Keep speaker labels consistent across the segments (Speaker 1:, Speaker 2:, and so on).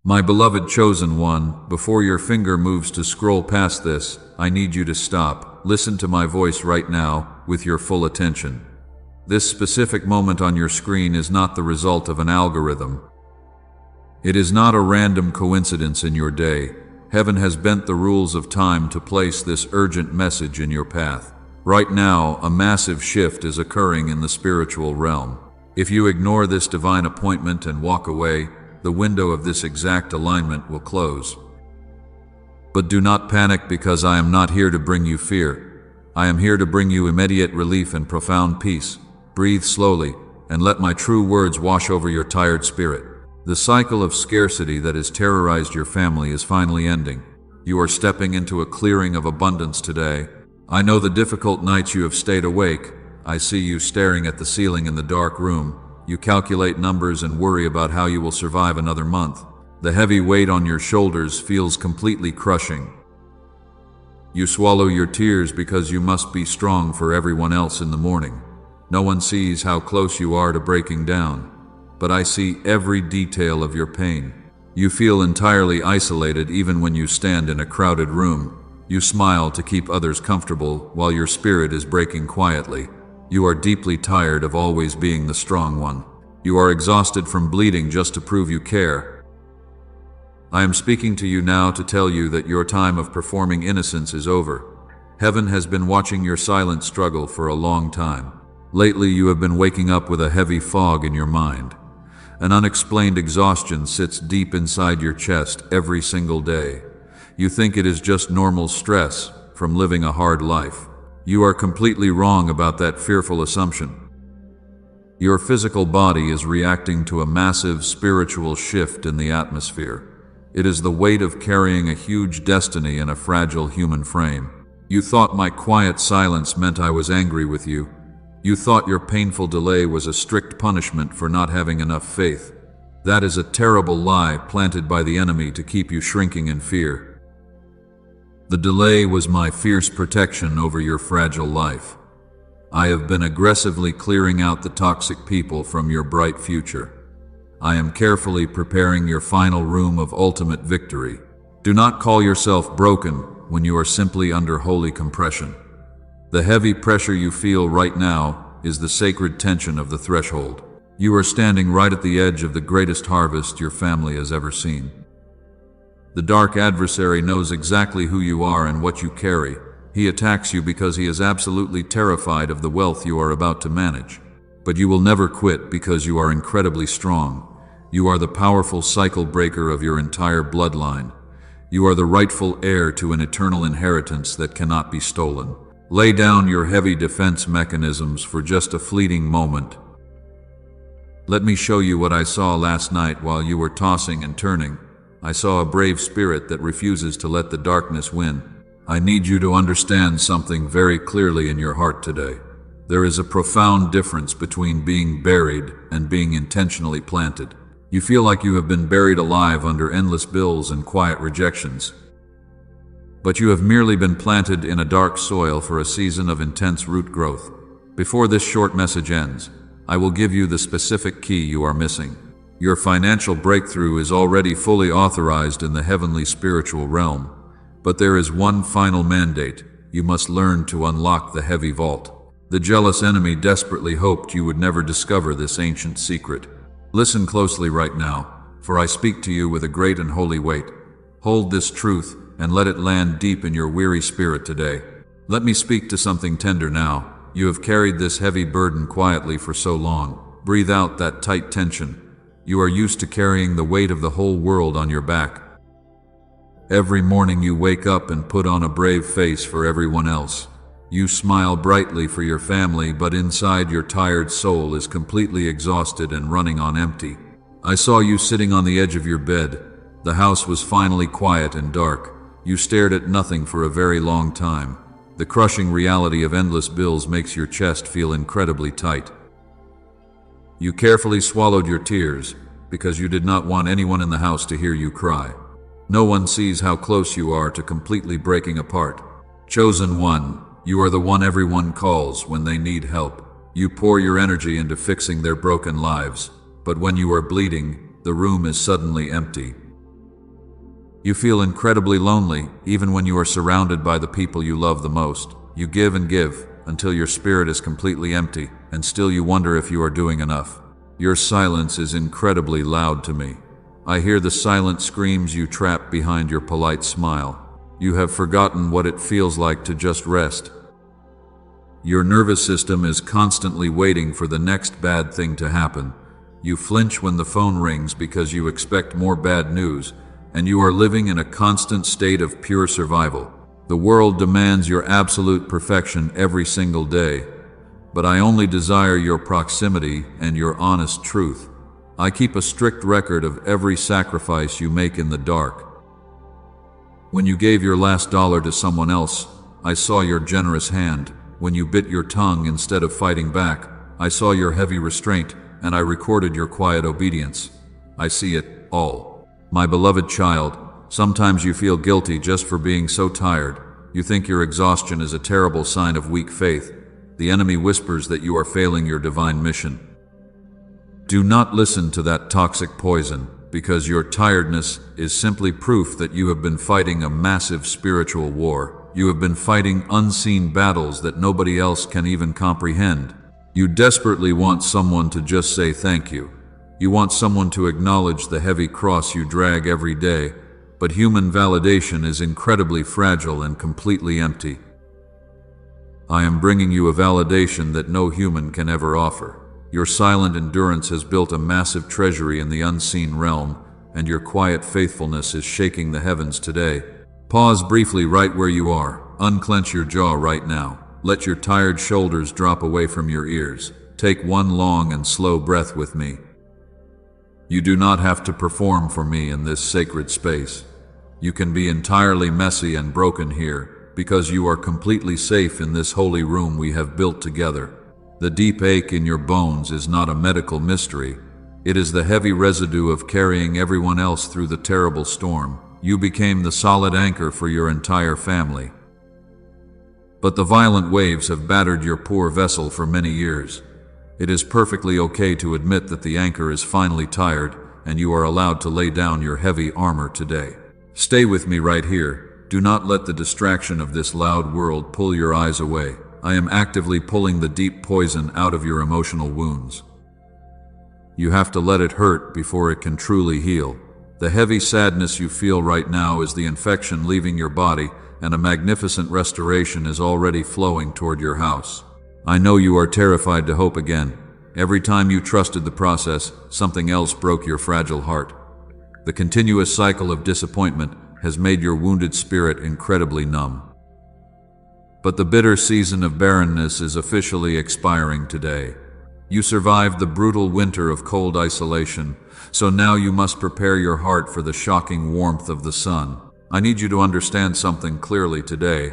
Speaker 1: My beloved chosen one, before your finger moves to scroll past this, I need you to stop. Listen to my voice right now, with your full attention. This specific moment on your screen is not the result of an algorithm. It is not a random coincidence in your day. Heaven has bent the rules of time to place this urgent message in your path. Right now, a massive shift is occurring in the spiritual realm. If you ignore this divine appointment and walk away, the window of this exact alignment will close. But do not panic, because I am not here to bring you fear. I am here to bring you immediate relief and profound peace. Breathe slowly, and let my true words wash over your tired spirit. The cycle of scarcity that has terrorized your family is finally ending. You are stepping into a clearing of abundance today. I know the difficult nights you have stayed awake. I see you staring at the ceiling in the dark room. You calculate numbers and worry about how you will survive another month. The heavy weight on your shoulders feels completely crushing. You swallow your tears because you must be strong for everyone else in the morning. No one sees how close you are to breaking down, but I see every detail of your pain. You feel entirely isolated even when you stand in a crowded room. You smile to keep others comfortable while your spirit is breaking quietly. You are deeply tired of always being the strong one. You are exhausted from bleeding just to prove you care. I am speaking to you now to tell you that your time of performing innocence is over. Heaven has been watching your silent struggle for a long time. Lately, you have been waking up with a heavy fog in your mind. An unexplained exhaustion sits deep inside your chest every single day. You think it is just normal stress from living a hard life. You are completely wrong about that fearful assumption. Your physical body is reacting to a massive spiritual shift in the atmosphere. It is the weight of carrying a huge destiny in a fragile human frame. You thought my quiet silence meant I was angry with you. You thought your painful delay was a strict punishment for not having enough faith. That is a terrible lie planted by the enemy to keep you shrinking in fear. The delay was my fierce protection over your fragile life. I have been aggressively clearing out the toxic people from your bright future. I am carefully preparing your final room of ultimate victory. Do not call yourself broken when you are simply under holy compression. The heavy pressure you feel right now is the sacred tension of the threshold. You are standing right at the edge of the greatest harvest your family has ever seen. The dark adversary knows exactly who you are and what you carry. He attacks you because he is absolutely terrified of the wealth you are about to manage. But you will never quit because you are incredibly strong. You are the powerful cycle breaker of your entire bloodline. You are the rightful heir to an eternal inheritance that cannot be stolen. Lay down your heavy defense mechanisms for just a fleeting moment. Let me show you what I saw last night while you were tossing and turning. I saw a brave spirit that refuses to let the darkness win. I need you to understand something very clearly in your heart today. There is a profound difference between being buried and being intentionally planted. You feel like you have been buried alive under endless bills and quiet rejections. But you have merely been planted in a dark soil for a season of intense root growth. Before this short message ends, I will give you the specific key you are missing. Your financial breakthrough is already fully authorized in the heavenly spiritual realm, but there is one final mandate. You must learn to unlock the heavy vault. The jealous enemy desperately hoped you would never discover this ancient secret. Listen closely right now, for I speak to you with a great and holy weight. Hold this truth and let it land deep in your weary spirit today. Let me speak to something tender now. You have carried this heavy burden quietly for so long. Breathe out that tight tension. You are used to carrying the weight of the whole world on your back. Every morning you wake up and put on a brave face for everyone else. You smile brightly for your family, but inside your tired soul is completely exhausted and running on empty. I saw you sitting on the edge of your bed. The house was finally quiet and dark. You stared at nothing for a very long time. The crushing reality of endless bills makes your chest feel incredibly tight. You carefully swallowed your tears because you did not want anyone in the house to hear you cry. No one sees how close you are to completely breaking apart. Chosen one, you are the one everyone calls when they need help. You pour your energy into fixing their broken lives, but when you are bleeding, the room is suddenly empty. You feel incredibly lonely, even when you are surrounded by the people you love the most. You give and give, until your spirit is completely empty, and still you wonder if you are doing enough. Your silence is incredibly loud to me. I hear the silent screams you trap behind your polite smile. You have forgotten what it feels like to just rest. Your nervous system is constantly waiting for the next bad thing to happen. You flinch when the phone rings because you expect more bad news, and you are living in a constant state of pure survival. The world demands your absolute perfection every single day, but I only desire your proximity and your honest truth. I keep a strict record of every sacrifice you make in the dark. When you gave your last dollar to someone else, I saw your generous hand. When you bit your tongue instead of fighting back, I saw your heavy restraint, and I recorded your quiet obedience. I see it all. My beloved child, sometimes you feel guilty just for being so tired. You think your exhaustion is a terrible sign of weak faith. The enemy whispers that you are failing your divine mission. Do not listen to that toxic poison, because your tiredness is simply proof that you have been fighting a massive spiritual war. You have been fighting unseen battles that nobody else can even comprehend. You desperately want someone to just say thank you. You want someone to acknowledge the heavy cross you drag every day, but human validation is incredibly fragile and completely empty. I am bringing you a validation that no human can ever offer. Your silent endurance has built a massive treasury in the unseen realm, and your quiet faithfulness is shaking the heavens today. Pause briefly right where you are. Unclench your jaw right now. Let your tired shoulders drop away from your ears. Take one long and slow breath with me. You do not have to perform for me in this sacred space. You can be entirely messy and broken here, because you are completely safe in this holy room we have built together. The deep ache in your bones is not a medical mystery. It is the heavy residue of carrying everyone else through the terrible storm. You became the solid anchor for your entire family. But the violent waves have battered your poor vessel for many years. It is perfectly okay to admit that the anchor is finally tired, and you are allowed to lay down your heavy armor today. Stay with me right here. Do not let the distraction of this loud world pull your eyes away. I am actively pulling the deep poison out of your emotional wounds. You have to let it hurt before it can truly heal. The heavy sadness you feel right now is the infection leaving your body, and a magnificent restoration is already flowing toward your house. I know you are terrified to hope again. Every time you trusted the process, something else broke your fragile heart. The continuous cycle of disappointment has made your wounded spirit incredibly numb. But the bitter season of barrenness is officially expiring today. You survived the brutal winter of cold isolation, so now you must prepare your heart for the shocking warmth of the sun. I need you to understand something clearly today.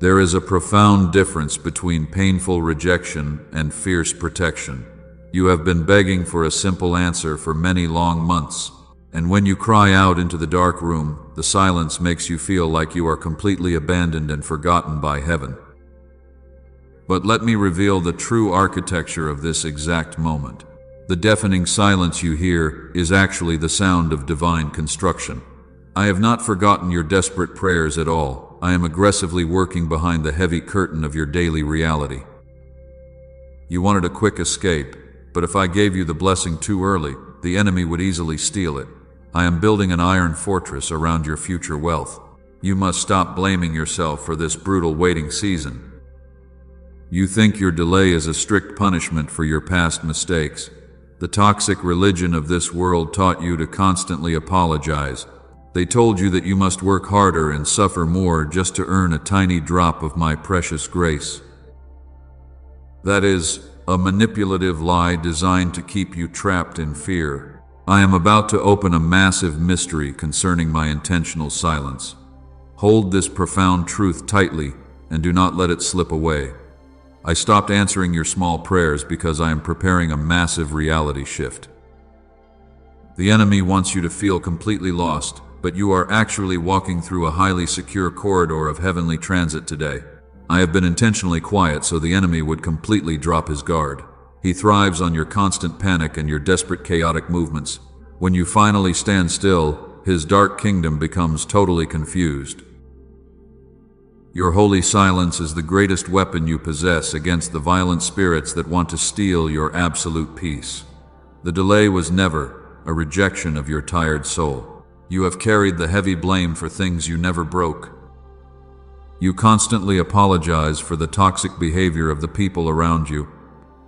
Speaker 1: There is a profound difference between painful rejection and fierce protection. You have been begging for a simple answer for many long months, and when you cry out into the dark room, the silence makes you feel like you are completely abandoned and forgotten by heaven. But let me reveal the true architecture of this exact moment. The deafening silence you hear is actually the sound of divine construction. I have not forgotten your desperate prayers at all. I am aggressively working behind the heavy curtain of your daily reality. You wanted a quick escape, but if I gave you the blessing too early, the enemy would easily steal it. I am building an iron fortress around your future wealth. You must stop blaming yourself for this brutal waiting season. You think your delay is a strict punishment for your past mistakes. The toxic religion of this world taught you to constantly apologize. They told you that you must work harder and suffer more just to earn a tiny drop of my precious grace. That is a manipulative lie designed to keep you trapped in fear. I am about to open a massive mystery concerning my intentional silence. Hold this profound truth tightly and do not let it slip away. I stopped answering your small prayers because I am preparing a massive reality shift. The enemy wants you to feel completely lost, but you are actually walking through a highly secure corridor of heavenly transit today. I have been intentionally quiet so the enemy would completely drop his guard. He thrives on your constant panic and your desperate chaotic movements. When you finally stand still, his dark kingdom becomes totally confused. Your holy silence is the greatest weapon you possess against the violent spirits that want to steal your absolute peace. The delay was never a rejection of your tired soul. You have carried the heavy blame for things you never broke. You constantly apologize for the toxic behavior of the people around you.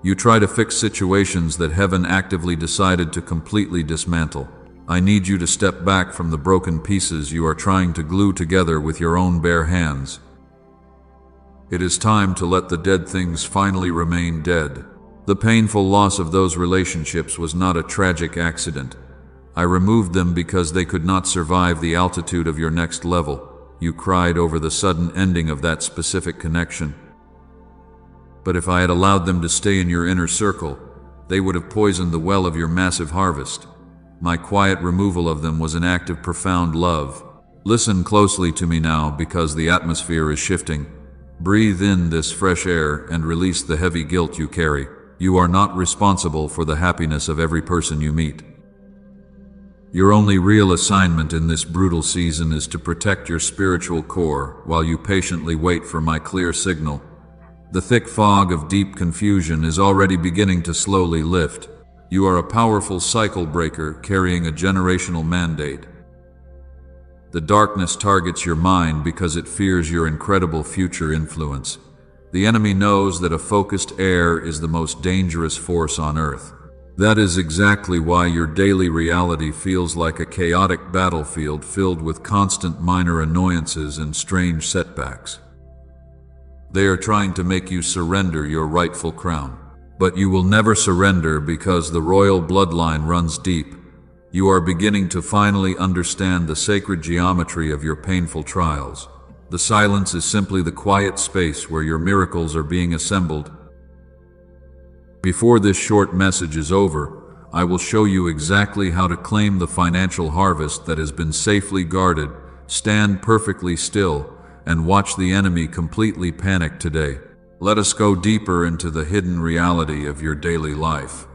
Speaker 1: You try to fix situations that heaven actively decided to completely dismantle. I need you to step back from the broken pieces you are trying to glue together with your own bare hands. It is time to let the dead things finally remain dead. The painful loss of those relationships was not a tragic accident. I removed them because they could not survive the altitude of your next level. You cried over the sudden ending of that specific connection. But if I had allowed them to stay in your inner circle, they would have poisoned the well of your massive harvest. My quiet removal of them was an act of profound love. Listen closely to me now, because the atmosphere is shifting. Breathe in this fresh air and release the heavy guilt you carry. You are not responsible for the happiness of every person you meet. Your only real assignment in this brutal season is to protect your spiritual core while you patiently wait for my clear signal. The thick fog of deep confusion is already beginning to slowly lift. You are a powerful cycle breaker carrying a generational mandate. The darkness targets your mind because it fears your incredible future influence. The enemy knows that a focused heir is the most dangerous force on earth. That is exactly why your daily reality feels like a chaotic battlefield filled with constant minor annoyances and strange setbacks. They are trying to make you surrender your rightful crown. But you will never surrender because the royal bloodline runs deep. You are beginning to finally understand the sacred geometry of your painful trials. The silence is simply the quiet space where your miracles are being assembled. Before this short message is over, I will show you exactly how to claim the financial harvest that has been safely guarded. Stand perfectly still and watch the enemy completely panic today. Let us go deeper into the hidden reality of your daily life.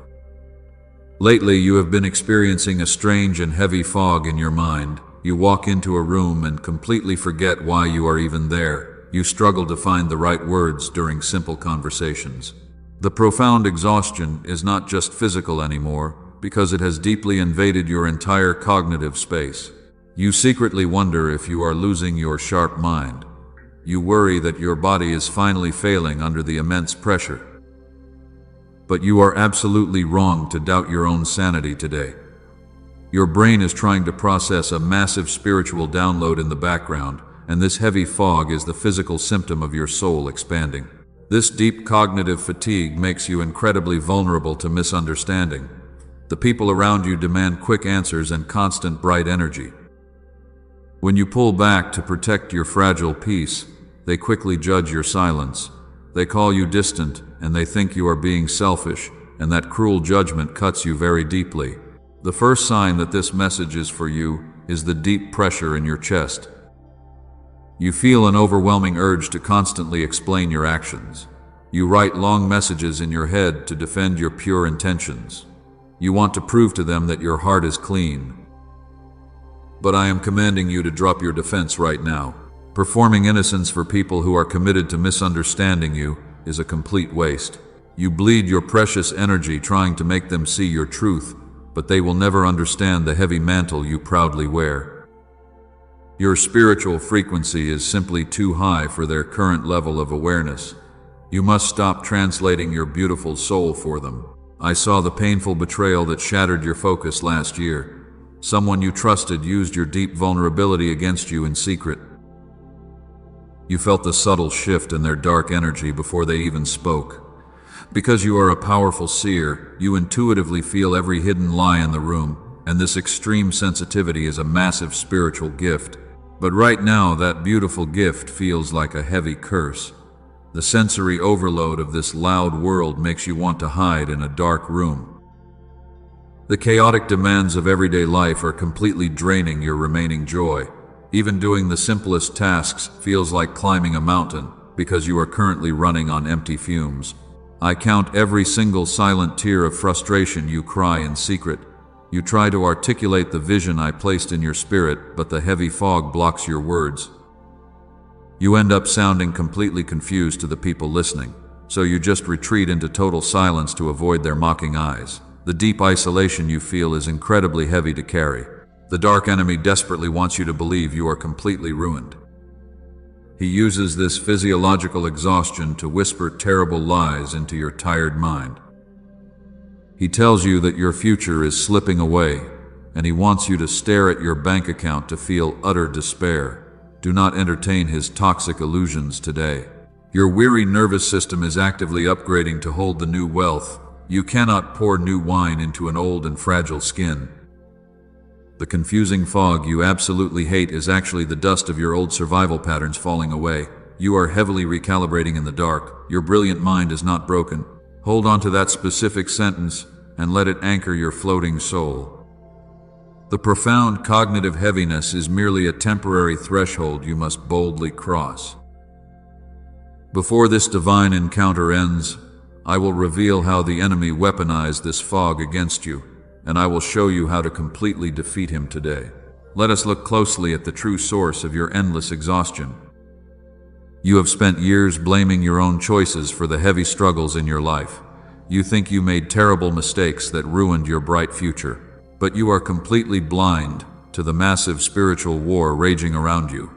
Speaker 1: Lately, you have been experiencing a strange and heavy fog in your mind. You walk into a room and completely forget why you are even there. You struggle to find the right words during simple conversations. The profound exhaustion is not just physical anymore, because it has deeply invaded your entire cognitive space. You secretly wonder if you are losing your sharp mind. You worry that your body is finally failing under the immense pressure. But you are absolutely wrong to doubt your own sanity today. Your brain is trying to process a massive spiritual download in the background, and this heavy fog is the physical symptom of your soul expanding. This deep cognitive fatigue makes you incredibly vulnerable to misunderstanding. The people around you demand quick answers and constant bright energy. When you pull back to protect your fragile peace, they quickly judge your silence. They call you distant, and they think you are being selfish, and that cruel judgment cuts you very deeply. The first sign that this message is for you is the deep pressure in your chest. You feel an overwhelming urge to constantly explain your actions. You write long messages in your head to defend your pure intentions. You want to prove to them that your heart is clean. But I am commanding you to drop your defense right now. Performing innocence for people who are committed to misunderstanding you is a complete waste. You bleed your precious energy trying to make them see your truth, but they will never understand the heavy mantle you proudly wear. Your spiritual frequency is simply too high for their current level of awareness. You must stop translating your beautiful soul for them. I saw the painful betrayal that shattered your focus last year. Someone you trusted used your deep vulnerability against you in secret. You felt the subtle shift in their dark energy before they even spoke. Because you are a powerful seer, you intuitively feel every hidden lie in the room, and this extreme sensitivity is a massive spiritual gift. But right now, that beautiful gift feels like a heavy curse. The sensory overload of this loud world makes you want to hide in a dark room. The chaotic demands of everyday life are completely draining your remaining joy. Even doing the simplest tasks feels like climbing a mountain because you are currently running on empty fumes. I count every single silent tear of frustration you cry in secret. You try to articulate the vision I placed in your spirit, but the heavy fog blocks your words. You end up sounding completely confused to the people listening, so you just retreat into total silence to avoid their mocking eyes. The deep isolation you feel is incredibly heavy to carry. The dark enemy desperately wants you to believe you are completely ruined. He uses this physiological exhaustion to whisper terrible lies into your tired mind. He tells you that your future is slipping away, and he wants you to stare at your bank account to feel utter despair. Do not entertain his toxic illusions today. Your weary nervous system is actively upgrading to hold the new wealth. You cannot pour new wine into an old and fragile skin. The confusing fog you absolutely hate is actually the dust of your old survival patterns falling away. You are heavily recalibrating in the dark. Your brilliant mind is not broken. Hold on to that specific sentence and let it anchor your floating soul. The profound cognitive heaviness is merely a temporary threshold you must boldly cross. Before this divine encounter ends, I will reveal how the enemy weaponized this fog against you, and I will show you how to completely defeat him today. Let us look closely at the true source of your endless exhaustion. You have spent years blaming your own choices for the heavy struggles in your life. You think you made terrible mistakes that ruined your bright future, but you are completely blind to the massive spiritual war raging around you.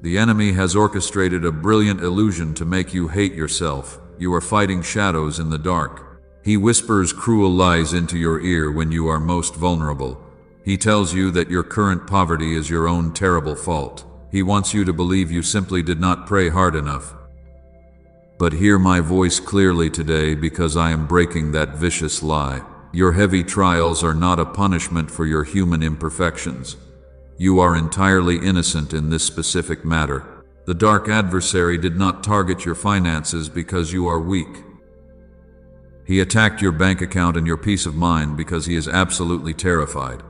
Speaker 1: The enemy has orchestrated a brilliant illusion to make you hate yourself. You are fighting shadows in the dark. He whispers cruel lies into your ear when you are most vulnerable. He tells you that your current poverty is your own terrible fault. He wants you to believe you simply did not pray hard enough. But hear my voice clearly today, because I am breaking that vicious lie. Your heavy trials are not a punishment for your human imperfections. You are entirely innocent in this specific matter. The dark adversary did not target your finances because you are weak. He attacked your bank account and your peace of mind because he is absolutely terrified.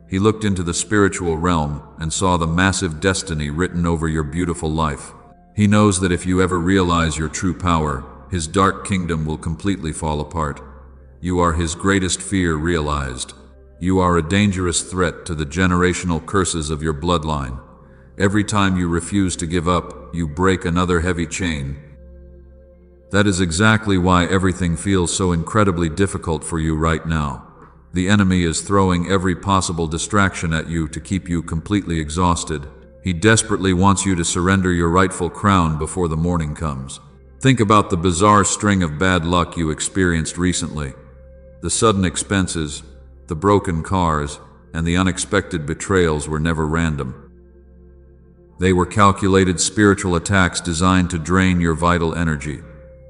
Speaker 1: He looked into the spiritual realm and saw the massive destiny written over your beautiful life. He knows that if you ever realize your true power, his dark kingdom will completely fall apart. You are his greatest fear realized. You are a dangerous threat to the generational curses of your bloodline. Every time you refuse to give up, you break another heavy chain. That is exactly why everything feels so incredibly difficult for you right now. The enemy is throwing every possible distraction at you to keep you completely exhausted. He desperately wants you to surrender your rightful crown before the morning comes. Think about the bizarre string of bad luck you experienced recently. The sudden expenses, the broken cars, and the unexpected betrayals were never random. They were calculated spiritual attacks designed to drain your vital energy.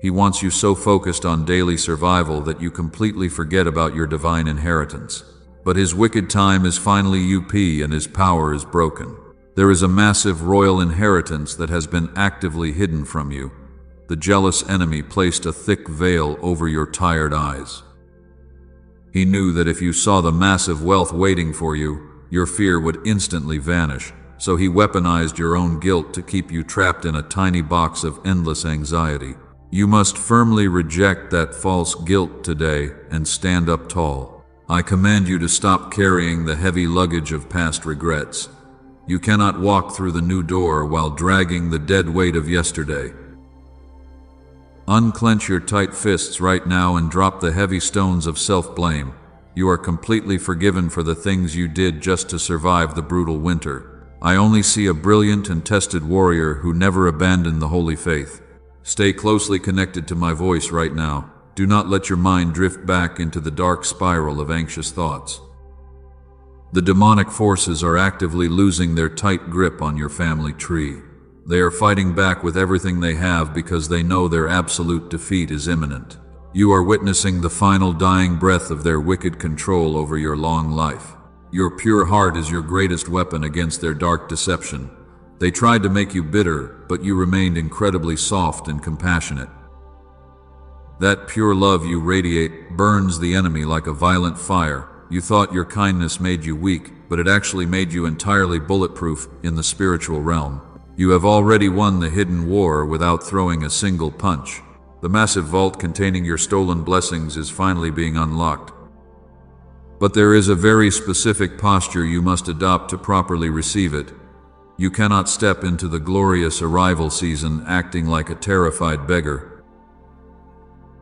Speaker 1: He wants you so focused on daily survival that you completely forget about your divine inheritance. But his wicked time is finally up and his power is broken. There is a massive royal inheritance that has been actively hidden from you. The jealous enemy placed a thick veil over your tired eyes. He knew that if you saw the massive wealth waiting for you, your fear would instantly vanish. So he weaponized your own guilt to keep you trapped in a tiny box of endless anxiety. You must firmly reject that false guilt today and stand up tall. I command you to stop carrying the heavy luggage of past regrets. You cannot walk through the new door while dragging the dead weight of yesterday. Unclench your tight fists right now and drop the heavy stones of self-blame. You are completely forgiven for the things you did just to survive the brutal winter. I only see a brilliant and tested warrior who never abandoned the holy faith. Stay closely connected to my voice right now. Do not let your mind drift back into the dark spiral of anxious thoughts. The demonic forces are actively losing their tight grip on your family tree. They are fighting back with everything they have because they know their absolute defeat is imminent. You are witnessing the final dying breath of their wicked control over your long life. Your pure heart is your greatest weapon against their dark deception. They tried to make you bitter, but you remained incredibly soft and compassionate. That pure love you radiate burns the enemy like a violent fire. You thought your kindness made you weak, but it actually made you entirely bulletproof in the spiritual realm. You have already won the hidden war without throwing a single punch. The massive vault containing your stolen blessings is finally being unlocked. But there is a very specific posture you must adopt to properly receive it. You cannot step into the glorious arrival season acting like a terrified beggar.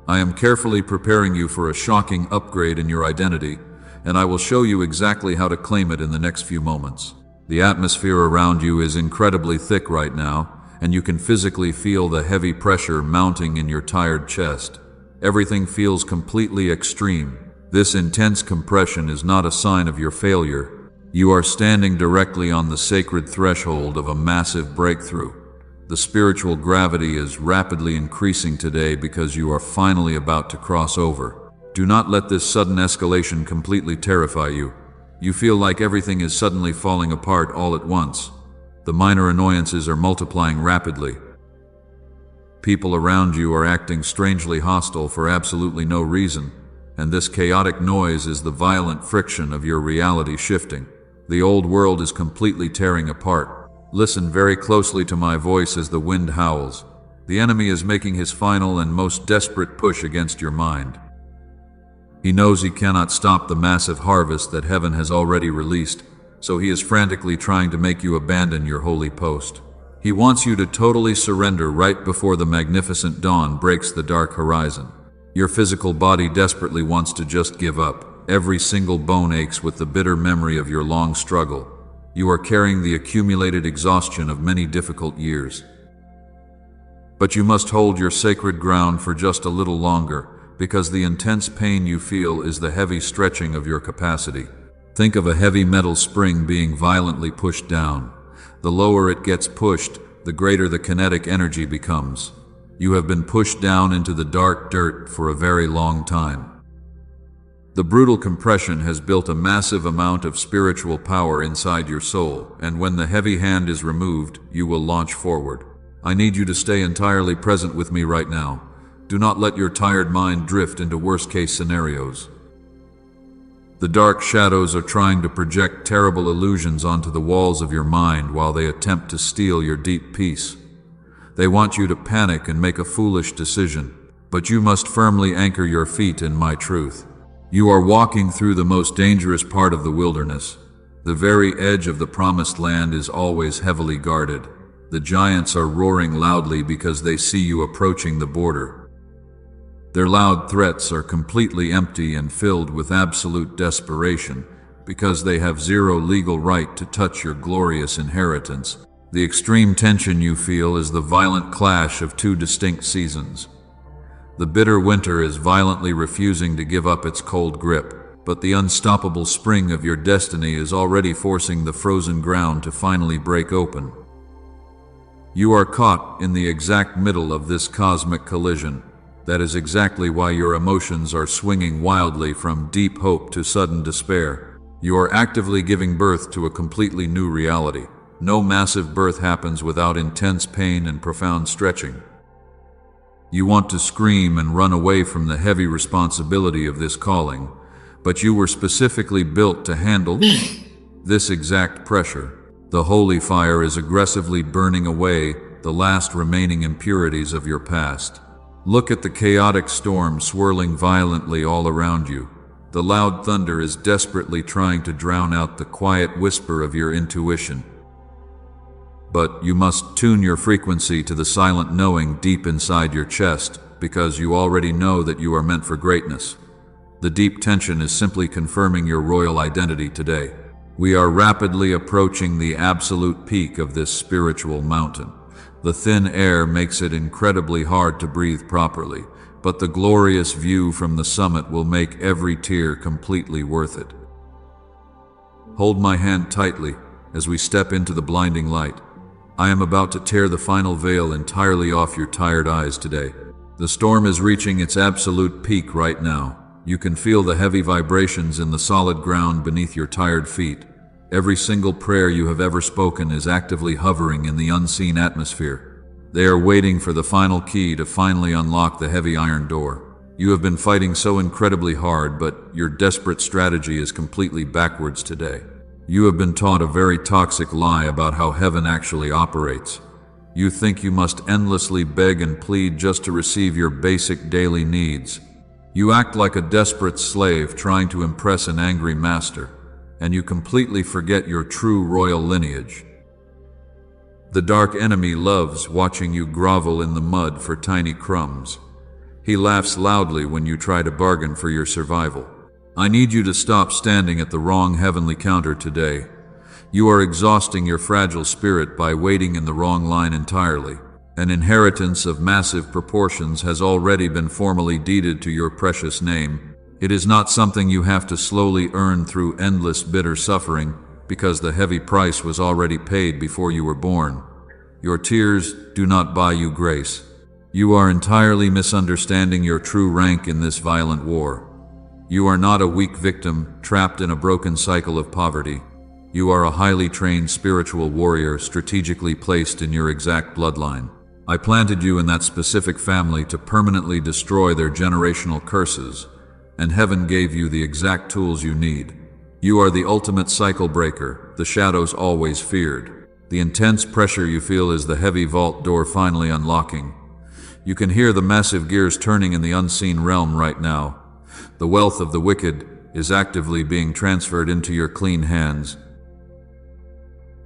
Speaker 1: I am carefully preparing you for a shocking upgrade in your identity, and I will show you exactly how to claim it in the next few moments. The atmosphere around you is incredibly thick right now, and you can physically feel the heavy pressure mounting in your tired chest. Everything feels completely extreme. This intense compression is not a sign of your failure. You are standing directly on the sacred threshold of a massive breakthrough. The spiritual gravity is rapidly increasing today because you are finally about to cross over. Do not let this sudden escalation completely terrify you. You feel like everything is suddenly falling apart all at once. The minor annoyances are multiplying rapidly. People around you are acting strangely hostile for absolutely no reason, and this chaotic noise is the violent friction of your reality shifting. The old world is completely tearing apart. Listen very closely to my voice as the wind howls. The enemy is making his final and most desperate push against your mind. He knows he cannot stop the massive harvest that heaven has already released, so he is frantically trying to make you abandon your holy post. He wants you to totally surrender right before the magnificent dawn breaks the dark horizon. Your physical body desperately wants to just give up. Every single bone aches with the bitter memory of your long struggle. You are carrying the accumulated exhaustion of many difficult years. But you must hold your sacred ground for just a little longer, because the intense pain you feel is the heavy stretching of your capacity. Think of a heavy metal spring being violently pushed down. The lower it gets pushed, the greater the kinetic energy becomes. You have been pushed down into the dark dirt for a very long time. The brutal compression has built a massive amount of spiritual power inside your soul, and when the heavy hand is removed, you will launch forward. I need you to stay entirely present with me right now. Do not let your tired mind drift into worst-case scenarios. The dark shadows are trying to project terrible illusions onto the walls of your mind while they attempt to steal your deep peace. They want you to panic and make a foolish decision, but you must firmly anchor your feet in my truth. You are walking through the most dangerous part of the wilderness. The very edge of the promised land is always heavily guarded. The giants are roaring loudly because they see you approaching the border. Their loud threats are completely empty and filled with absolute desperation because they have zero legal right to touch your glorious inheritance. The extreme tension you feel is the violent clash of two distinct seasons. The bitter winter is violently refusing to give up its cold grip, but the unstoppable spring of your destiny is already forcing the frozen ground to finally break open. You are caught in the exact middle of this cosmic collision. That is exactly why your emotions are swinging wildly from deep hope to sudden despair. You are actively giving birth to a completely new reality. No massive birth happens without intense pain and profound stretching. You want to scream and run away from the heavy responsibility of this calling, but you were specifically built to handle this exact pressure. The holy fire is aggressively burning away the last remaining impurities of your past. Look at the chaotic storm swirling violently all around you. The loud thunder is desperately trying to drown out the quiet whisper of your intuition. But you must tune your frequency to the silent knowing deep inside your chest, because you already know that you are meant for greatness. The deep tension is simply confirming your royal identity today. We are rapidly approaching the absolute peak of this spiritual mountain. The thin air makes it incredibly hard to breathe properly, but the glorious view from the summit will make every tear completely worth it. Hold my hand tightly as we step into the blinding light. I am about to tear the final veil entirely off your tired eyes today. The storm is reaching its absolute peak right now. You can feel the heavy vibrations in the solid ground beneath your tired feet. Every single prayer you have ever spoken is actively hovering in the unseen atmosphere. They are waiting for the final key to finally unlock the heavy iron door. You have been fighting so incredibly hard, but your desperate strategy is completely backwards today. You have been taught a very toxic lie about how heaven actually operates. You think you must endlessly beg and plead just to receive your basic daily needs. You act like a desperate slave trying to impress an angry master, and you completely forget your true royal lineage. The dark enemy loves watching you grovel in the mud for tiny crumbs. He laughs loudly when you try to bargain for your survival. I need you to stop standing at the wrong heavenly counter today. You are exhausting your fragile spirit by waiting in the wrong line entirely. An inheritance of massive proportions has already been formally deeded to your precious name. It is not something you have to slowly earn through endless bitter suffering, because the heavy price was already paid before you were born. Your tears do not buy you grace. You are entirely misunderstanding your true rank in this violent war. You are not a weak victim trapped in a broken cycle of poverty. You are a highly trained spiritual warrior strategically placed in your exact bloodline. I planted you in that specific family to permanently destroy their generational curses, and heaven gave you the exact tools you need. You are the ultimate cycle breaker the shadows always feared. The intense pressure you feel is the heavy vault door finally unlocking. You can hear the massive gears turning in the unseen realm right now. The wealth of the wicked is actively being transferred into your clean hands.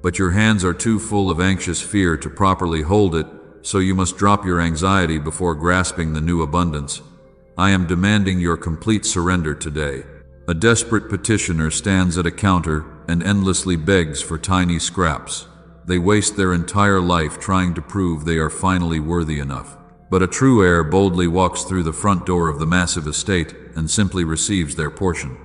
Speaker 1: But your hands are too full of anxious fear to properly hold it, so you must drop your anxiety before grasping the new abundance. I am demanding your complete surrender today. A desperate petitioner stands at a counter and endlessly begs for tiny scraps. They waste their entire life trying to prove they are finally worthy enough. But a true heir boldly walks through the front door of the massive estate and simply receives their portion.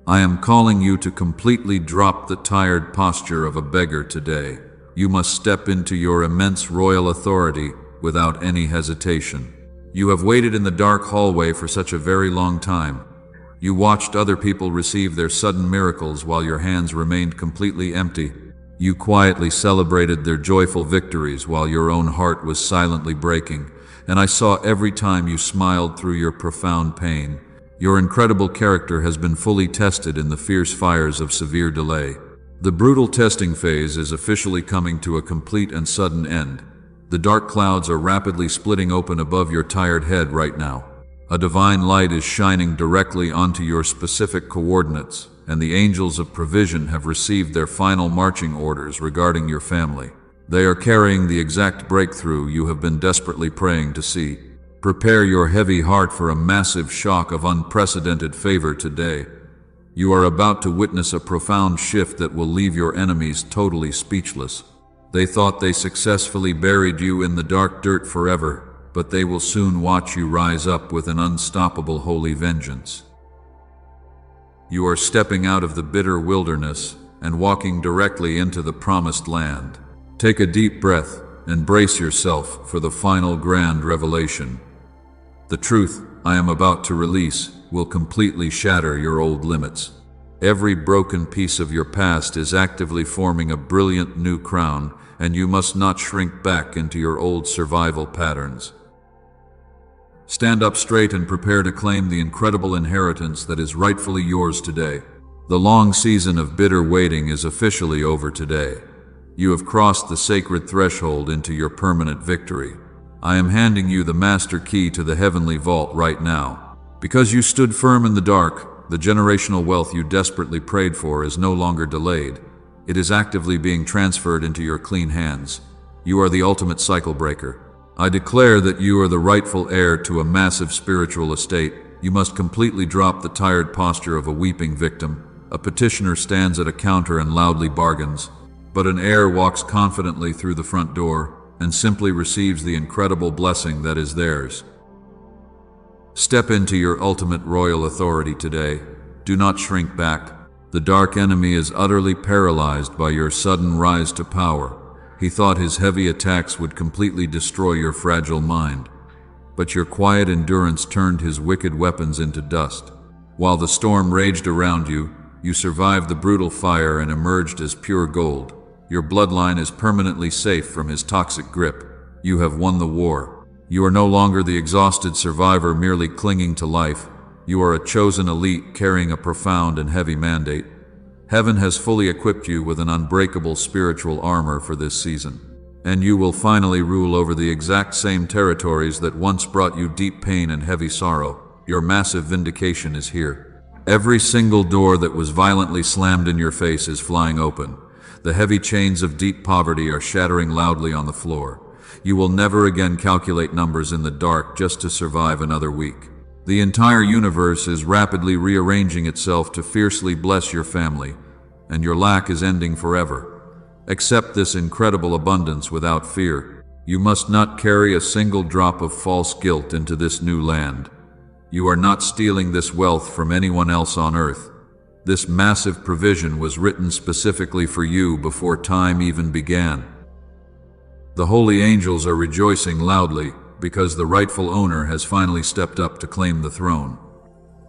Speaker 1: I am calling you to completely drop the tired posture of a beggar today. You must step into your immense royal authority without any hesitation. You have waited in the dark hallway for such a very long time. You watched other people receive their sudden miracles while your hands remained completely empty. You quietly celebrated their joyful victories while your own heart was silently breaking, and I saw every time you smiled through your profound pain. Your incredible character has been fully tested in the fierce fires of severe delay. The brutal testing phase is officially coming to a complete and sudden end. The dark clouds are rapidly splitting open above your tired head right now. A divine light is shining directly onto your specific coordinates, and the angels of provision have received their final marching orders regarding your family. They are carrying the exact breakthrough you have been desperately praying to see. Prepare your heavy heart for a massive shock of unprecedented favor today. You are about to witness a profound shift that will leave your enemies totally speechless. They thought they successfully buried you in the dark dirt forever, but they will soon watch you rise up with an unstoppable holy vengeance. You are stepping out of the bitter wilderness and walking directly into the promised land. Take a deep breath and brace yourself for the final grand revelation. The truth I am about to release will completely shatter your old limits. Every broken piece of your past is actively forming a brilliant new crown, and you must not shrink back into your old survival patterns. Stand up straight and prepare to claim the incredible inheritance that is rightfully yours today. The long season of bitter waiting is officially over today. You have crossed the sacred threshold into your permanent victory. I am handing you the master key to the heavenly vault right now. Because you stood firm in the dark, the generational wealth you desperately prayed for is no longer delayed. It is actively being transferred into your clean hands. You are the ultimate cycle breaker. I declare that you are the rightful heir to a massive spiritual estate. You must completely drop the tired posture of a weeping victim. A petitioner stands at a counter and loudly bargains, but an heir walks confidently through the front door and simply receives the incredible blessing that is theirs. Step into your ultimate royal authority today. Do not shrink back. The dark enemy is utterly paralyzed by your sudden rise to power. He thought his heavy attacks would completely destroy your fragile mind, but your quiet endurance turned his wicked weapons into dust. While the storm raged around you, you survived the brutal fire and emerged as pure gold. Your bloodline is permanently safe from his toxic grip. You have won the war. You are no longer the exhausted survivor merely clinging to life. You are a chosen elite carrying a profound and heavy mandate. Heaven has fully equipped you with an unbreakable spiritual armor for this season. and you will finally rule over the exact same territories that once brought you deep pain and heavy sorrow. Your massive vindication is here. Every single door that was violently slammed in your face is flying open. The heavy chains of deep poverty are shattering loudly on the floor. You will never again calculate numbers in the dark just to survive another week. The entire universe is rapidly rearranging itself to fiercely bless your family, and your lack is ending forever. Accept this incredible abundance without fear. You must not carry a single drop of false guilt into this new land. You are not stealing this wealth from anyone else on earth. This massive provision was written specifically for you before time even began. The holy angels are rejoicing loudly because the rightful owner has finally stepped up to claim the throne.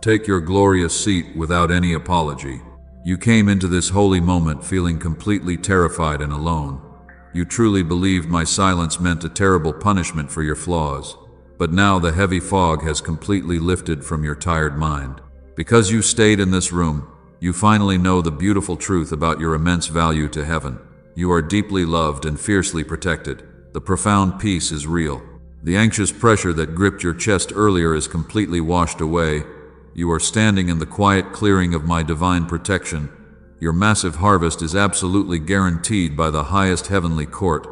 Speaker 1: Take your glorious seat without any apology. You came into this holy moment feeling completely terrified and alone. You truly believed my silence meant a terrible punishment for your flaws. But now the heavy fog has completely lifted from your tired mind. Because you stayed in this room, you finally know the beautiful truth about your immense value to heaven. You are deeply loved and fiercely protected. The profound peace is real. The anxious pressure that gripped your chest earlier is completely washed away. You are standing in the quiet clearing of my divine protection. Your massive harvest is absolutely guaranteed by the highest heavenly court.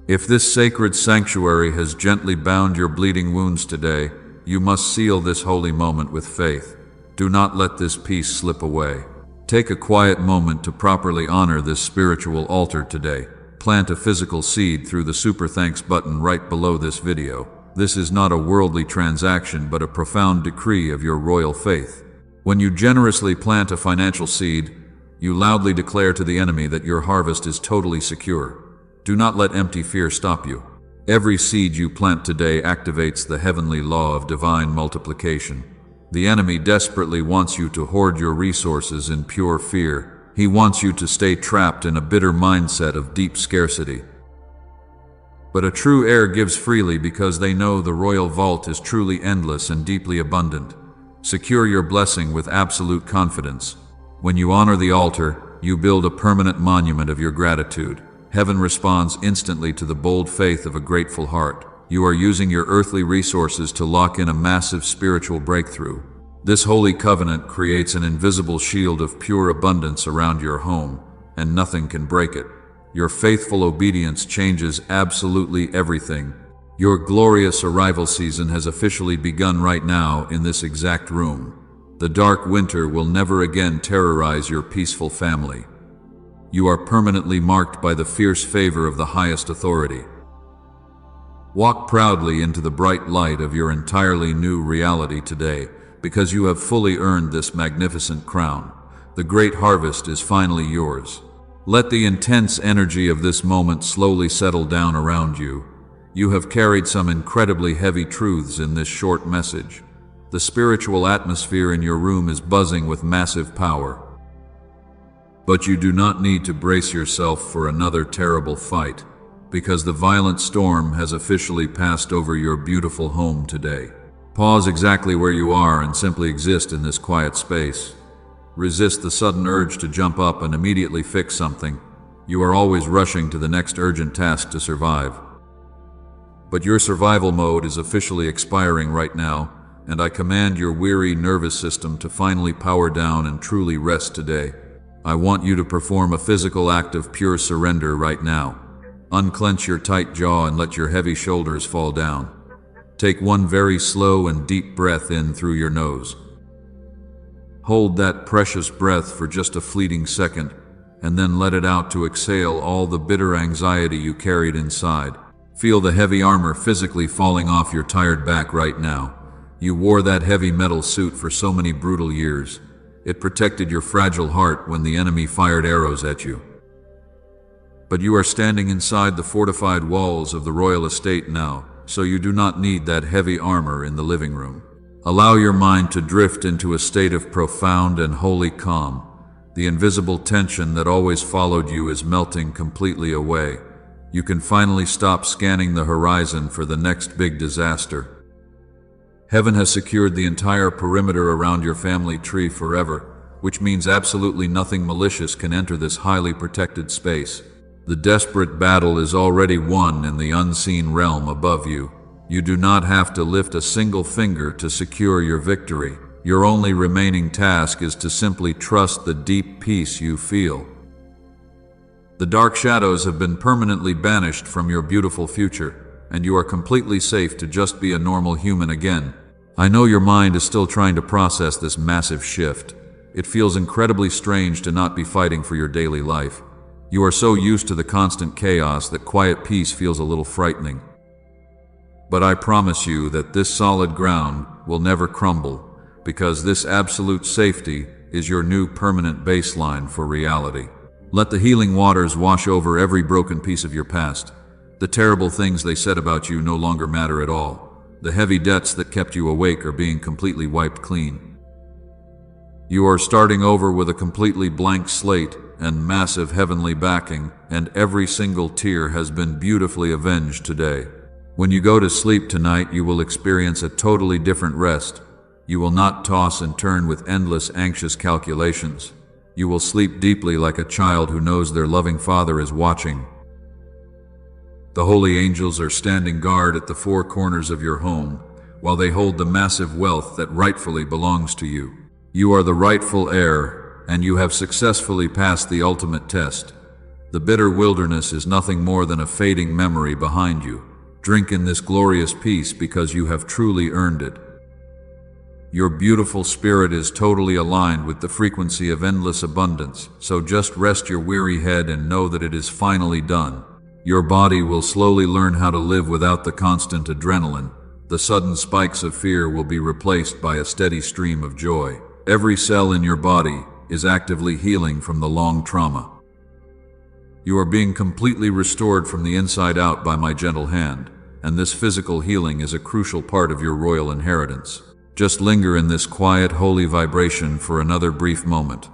Speaker 1: If this sacred sanctuary has gently bound your bleeding wounds today, you must seal this holy moment with faith. Do not let this peace slip away. Take a quiet moment to properly honor this spiritual altar today. Plant a physical seed through the super thanks button right below this video. This is not a worldly transaction, but a profound decree of your royal faith. When you generously plant a financial seed, you loudly declare to the enemy that your harvest is totally secure. Do not let empty fear stop you. Every seed you plant today activates the heavenly law of divine multiplication. The enemy desperately wants you to hoard your resources in pure fear. He wants you to stay trapped in a bitter mindset of deep scarcity. But a true heir gives freely because they know the royal vault is truly endless and deeply abundant. Secure your blessing with absolute confidence. When you honor the altar, you build a permanent monument of your gratitude. Heaven responds instantly to the bold faith of a grateful heart. You are using your earthly resources to lock in a massive spiritual breakthrough. This holy covenant creates an invisible shield of pure abundance around your home, and nothing can break it. Your faithful obedience changes absolutely everything. Your glorious arrival season has officially begun right now in this exact room. The dark winter will never again terrorize your peaceful family. You are permanently marked by the fierce favor of the highest authority. Walk proudly into the bright light of your entirely new reality today, because you have fully earned this magnificent crown. The great harvest is finally yours. Let the intense energy of this moment slowly settle down around you. You have carried some incredibly heavy truths in this short message. The spiritual atmosphere in your room is buzzing with massive power. But you do not need to brace yourself for another terrible fight, because the violent storm has officially passed over your beautiful home today. Pause exactly where you are and simply exist in this quiet space. Resist the sudden urge to jump up and immediately fix something. You are always rushing to the next urgent task to survive. But your survival mode is officially expiring right now, and I command your weary nervous system to finally power down and truly rest today. I want you to perform a physical act of pure surrender right now. Unclench your tight jaw and let your heavy shoulders fall down. Take one very slow and deep breath in through your nose. Hold that precious breath for just a fleeting second, and then let it out to exhale all the bitter anxiety you carried inside. Feel the heavy armor physically falling off your tired back right now. You wore that heavy metal suit for so many brutal years. It protected your fragile heart when the enemy fired arrows at you. But you are standing inside the fortified walls of the royal estate now, so you do not need that heavy armor in the living room. Allow your mind to drift into a state of profound and holy calm. The invisible tension that always followed you is melting completely away. You can finally stop scanning the horizon for the next big disaster. Heaven has secured the entire perimeter around your family tree forever, which means absolutely nothing malicious can enter this highly protected space. The desperate battle is already won in the unseen realm above you. You do not have to lift a single finger to secure your victory. Your only remaining task is to simply trust the deep peace you feel. The dark shadows have been permanently banished from your beautiful future, and you are completely safe to just be a normal human again. I know your mind is still trying to process this massive shift. It feels incredibly strange to not be fighting for your daily life. You are so used to the constant chaos that quiet peace feels a little frightening. But I promise you that this solid ground will never crumble, because this absolute safety is your new permanent baseline for reality. Let the healing waters wash over every broken piece of your past. The terrible things they said about you no longer matter at all. The heavy debts that kept you awake are being completely wiped clean. You are starting over with a completely blank slate and massive heavenly backing, and every single tear has been beautifully avenged today. When you go to sleep tonight, you will experience a totally different rest. You will not toss and turn with endless anxious calculations. You will sleep deeply like a child who knows their loving Father is watching. The holy angels are standing guard at the four corners of your home, while they hold the massive wealth that rightfully belongs to you. You are the rightful heir, and you have successfully passed the ultimate test. The bitter wilderness is nothing more than a fading memory behind you. Drink in this glorious peace because you have truly earned it. Your beautiful spirit is totally aligned with the frequency of endless abundance, so just rest your weary head and know that it is finally done. Your body will slowly learn how to live without the constant adrenaline. The sudden spikes of fear will be replaced by a steady stream of joy. Every cell in your body is actively healing from the long trauma. You are being completely restored from the inside out by my gentle hand, and this physical healing is a crucial part of your royal inheritance. Just linger in this quiet, holy vibration for another brief moment.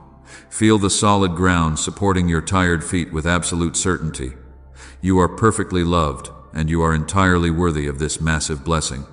Speaker 1: Feel the solid ground supporting your tired feet with absolute certainty. You are perfectly loved, and you are entirely worthy of this massive blessing.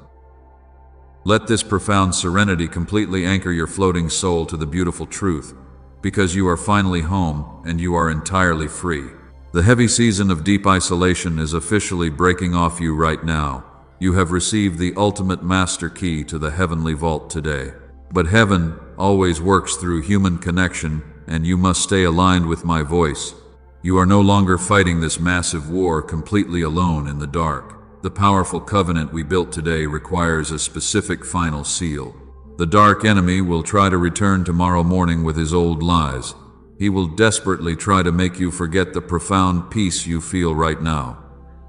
Speaker 1: Let this profound serenity completely anchor your floating soul to the beautiful truth, because you are finally home and you are entirely free. The heavy season of deep isolation is officially breaking off you right now. You have received the ultimate master key to the heavenly vault today. But heaven always works through human connection, and you must stay aligned with my voice. You are no longer fighting this massive war completely alone in the dark. The powerful covenant we built today requires a specific final seal. The dark enemy will try to return tomorrow morning with his old lies. He will desperately try to make you forget the profound peace you feel right now.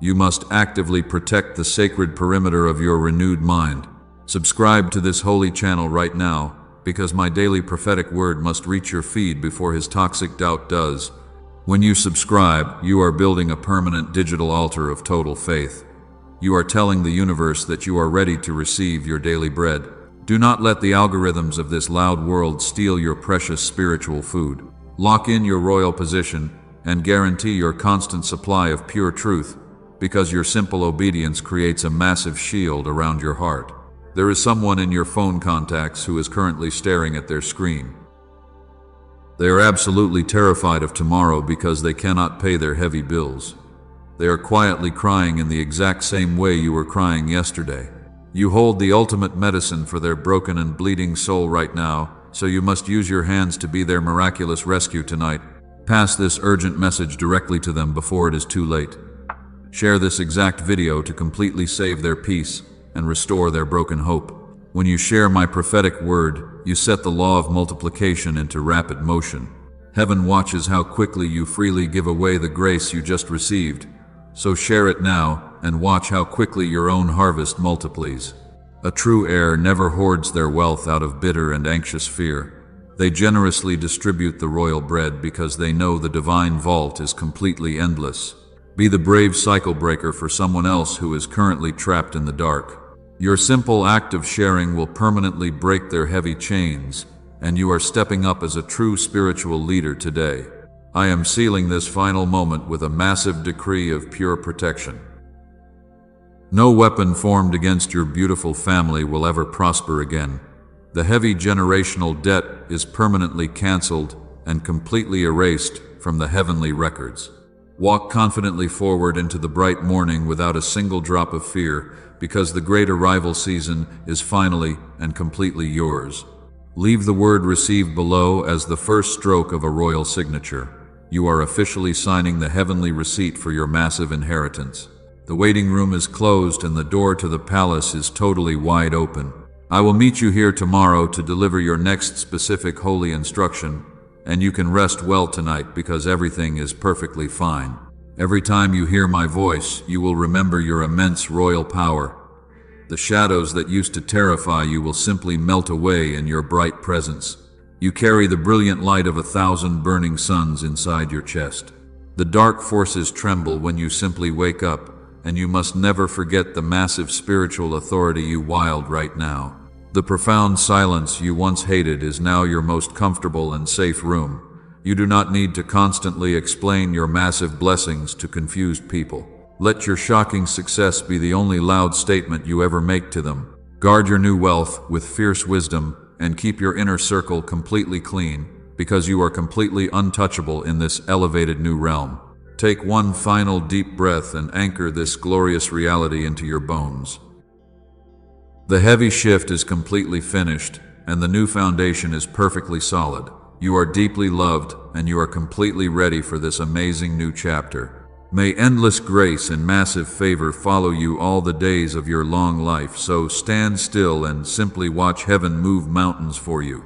Speaker 1: You must actively protect the sacred perimeter of your renewed mind. Subscribe to this holy channel right now, because my daily prophetic word must reach your feed before his toxic doubt does. When you subscribe, you are building a permanent digital altar of total faith. You are telling the universe that you are ready to receive your daily bread. Do not let the algorithms of this loud world steal your precious spiritual food. Lock in your royal position and guarantee your constant supply of pure truth, because your simple obedience creates a massive shield around your heart. There is someone in your phone contacts who is currently staring at their screen. They are absolutely terrified of tomorrow because they cannot pay their heavy bills. They are quietly crying in the exact same way you were crying yesterday. You hold the ultimate medicine for their broken and bleeding soul right now, so you must use your hands to be their miraculous rescue tonight. Pass this urgent message directly to them before it is too late. Share this exact video to completely save their peace and restore their broken hope. When you share my prophetic word, you set the law of multiplication into rapid motion. Heaven watches how quickly you freely give away the grace you just received. So share it now and watch how quickly your own harvest multiplies. A true heir never hoards their wealth out of bitter and anxious fear. They generously distribute the royal bread because they know the divine vault is completely endless. Be the brave cycle breaker for someone else who is currently trapped in the dark. Your simple act of sharing will permanently break their heavy chains, and you are stepping up as a true spiritual leader today. I am sealing this final moment with a massive decree of pure protection. No weapon formed against your beautiful family will ever prosper again. The heavy generational debt is permanently canceled and completely erased from the heavenly records. Walk confidently forward into the bright morning without a single drop of fear, because the great arrival season is finally and completely yours. Leave the word received below as the first stroke of a royal signature. You are officially signing the heavenly receipt for your massive inheritance. The waiting room is closed and the door to the palace is totally wide open. I will meet you here tomorrow to deliver your next specific holy instruction, and you can rest well tonight because everything is perfectly fine. Every time you hear my voice, you will remember your immense royal power. The shadows that used to terrify you will simply melt away in your bright presence. You carry the brilliant light of 1,000 burning suns inside your chest. The dark forces tremble when you simply wake up, and you must never forget the massive spiritual authority you wield right now. The profound silence you once hated is now your most comfortable and safe room. You do not need to constantly explain your massive blessings to confused people. Let your shocking success be the only loud statement you ever make to them. Guard your new wealth with fierce wisdom and keep your inner circle completely clean, because you are completely untouchable in this elevated new realm. Take one final deep breath and anchor this glorious reality into your bones. The heavy shift is completely finished, and the new foundation is perfectly solid. You are deeply loved, and you are completely ready for this amazing new chapter. May endless grace and massive favor follow you all the days of your long life, so stand still and simply watch heaven move mountains for you.